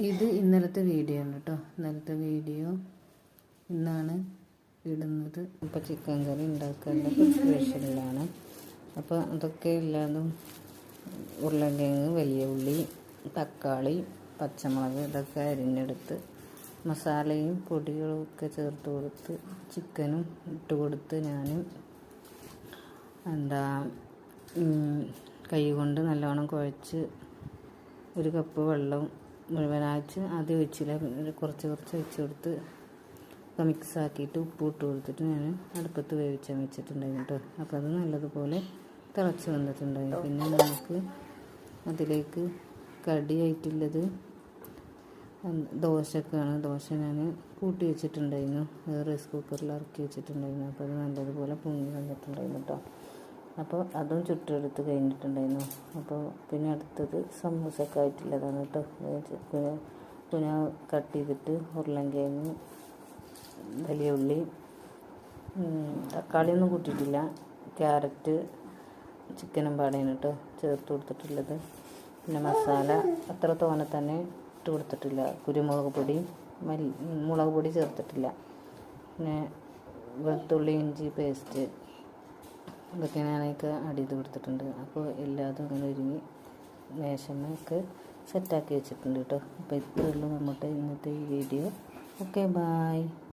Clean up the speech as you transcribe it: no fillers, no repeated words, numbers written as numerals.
ഇത് ഇന്നലത്തെ വീഡിയോ ആണ് കേട്ടോ. ഇന്നലത്തെ വീഡിയോ ഇന്നാണ് ഇടുന്നത്. അപ്പോൾ ചിക്കൻ കറി ഉണ്ടാക്കേണ്ട പ്രിപ്പറേഷനിലാണ്. അപ്പോൾ അതൊക്കെ എല്ലാതും ഉരുളക്കിഴങ്ങ്, വലിയ ഉള്ളി, തക്കാളി, പച്ചമുളക് ഇതൊക്കെ അരിഞ്ഞെടുത്ത് മസാലയും പൊടികളും ഒക്കെ ചേർത്ത് കൊടുത്ത് ചിക്കനും ഇട്ട് കൊടുത്ത് ഞാൻ കൈ കൊണ്ട് നല്ലോണം കുഴച്ച് ഒരു കപ്പ് വെള്ളം മുഴുവനായിട്ട് ആദ്യം ഒഴിച്ചില്ല, കുറച്ച് ഒഴിച്ച് കൊടുത്ത് മിക്സാക്കിയിട്ട് ഉപ്പ് ഇട്ട് കൊടുത്തിട്ട് ഞാൻ അടുപ്പത്ത് വേവിച്ചാൽ വെച്ചിട്ടുണ്ടായിരുന്നു കേട്ടോ. അപ്പോൾ അത് നല്ലതുപോലെ തിളച്ച് വന്നിട്ടുണ്ടായിരുന്നു. പിന്നെ നമുക്ക് അതിലേക്ക് കടിയായിട്ടുള്ളത് ദോശക്കാണ്. ദോശ ഞാൻ കൂട്ടി വെച്ചിട്ടുണ്ടായിരുന്നു, റൈസ് കുക്കറിൽ ഇറക്കി വെച്ചിട്ടുണ്ടായിരുന്നു. അപ്പോൾ അത് നല്ലതുപോലെ പൊങ്ങി വന്നിട്ടുണ്ടായിരുന്നു കേട്ടോ. അപ്പോൾ അതും ചുട്ടെടുത്ത് കഴിഞ്ഞിട്ടുണ്ടായിരുന്നു. അപ്പോൾ പിന്നെ അടുത്തത് സമൂസക്കായിട്ടുള്ളതാണ് കേട്ടോ. പുന കട്ട് ചെയ്തിട്ട് ഉരുളക്കിഴങ്ങ്, വലിയ ഉള്ളി, തക്കാളിയൊന്നും കൂട്ടിയിട്ടില്ല, ക്യാരറ്റ്, ചിക്കനും പാടയാണ് കേട്ടോ ചേർത്ത് കൊടുത്തിട്ടുള്ളത്. പിന്നെ മസാല അത്ര തോനെ തന്നെ ഇട്ട് കൊടുത്തിട്ടില്ല. കുരുമുളക് പൊടി, മുളക് പൊടി ചേർത്തിട്ടില്ല. പിന്നെ വെളുത്തുള്ളി ഇഞ്ചി പേസ്റ്റ് ഇതൊക്കെ ഞാനൊക്കെ ആഡ് ചെയ്ത് കൊടുത്തിട്ടുണ്ട്. അപ്പോൾ എല്ലാതും അങ്ങനെ ഒരുങ്ങി മേശമൊക്കെ സെറ്റാക്കി വെച്ചിട്ടുണ്ട് കേട്ടോ. അപ്പോൾ ഇത്രയേ ഉള്ളൂ നമ്മുടെ ഇന്നത്തെ ഈ വീഡിയോ. Okay, bye.